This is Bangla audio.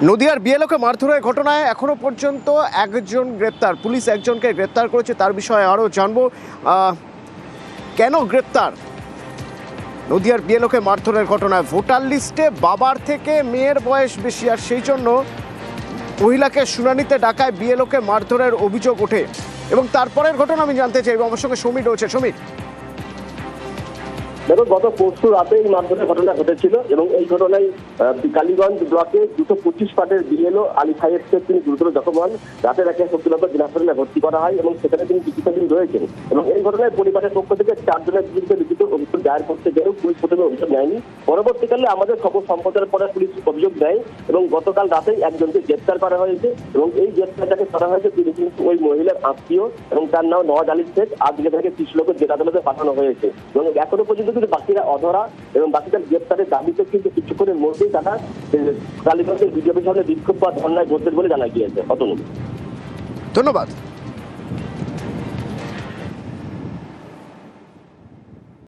নদিয়ার বিএলওকে মারধরের ঘটনায় এখনো পর্যন্ত একজন গ্রেপ্তার, পুলিশ একজনকে গ্রেপ্তার করেছে। তার বিষয়ে আরও জানবো, কেন গ্রেপ্তার? নদিয়ার বিএলওকে মারধরের ঘটনায় ভোটার লিস্টে বাবার থেকে মেয়ের বয়স বেশি, আর সেই জন্য মহিলাকে শুনানিতে ডাকায় বিএলওকে মারধরের অভিযোগ ওঠে। এবং তারপরের ঘটনা আমি জানতে চাইব। আমার সঙ্গে সমীর রয়েছে। সমীর, দেখো, গত পরশু রাতে এই মারধরের ঘটনা ঘটেছিল এবং এই ঘটনায় কালীগঞ্জ ব্লকে 225 পার্টের বিএলও আলী সাহেব শেখ তিনি গুরুতর জখম হন। রাতে তাকে শক্তিনগর জেলা হাসপাতালে ভর্তি করা হয় এবং সেখানে তিনি চিকিৎসাধীন রয়েছেন। এবং এই ঘটনায় পরিবারের পক্ষ থেকে 4 জনের বিরুদ্ধে লিখিত অভিযোগ দায়ের করতে গেলেও পুলিশ প্রথমে অভিযোগ নেয়নি। পরবর্তীকালে আমাদের খবর সম্প্রচার পরে পুলিশ অভিযোগ দেয় এবং গতকাল রাতেই একজনকে গ্রেপ্তার করা হয়েছে। এবং এই গ্রেপ্তার যাকে করা হয়েছে তিনি কিন্তু ওই মহিলার আত্মীয় এবং তার নাম নওয়াজ আলী শেখ। আজকে তাকে কৃষ্ণনগর জেলা আদালতে পাঠানো হয়েছে এবং এখনো পর্যন্ত কিন্তু বাকিরা অধরা এবং বাকিদের গ্রেপ্তারের দাবিতে কিন্তু কিছুক্ষণের মধ্যেই তারা কালীগঞ্জের বিজেপির সামনে বিক্ষোভ বা ধর্নায় বসবেন বলে জানা গিয়েছে। অতনু, ধন্যবাদ।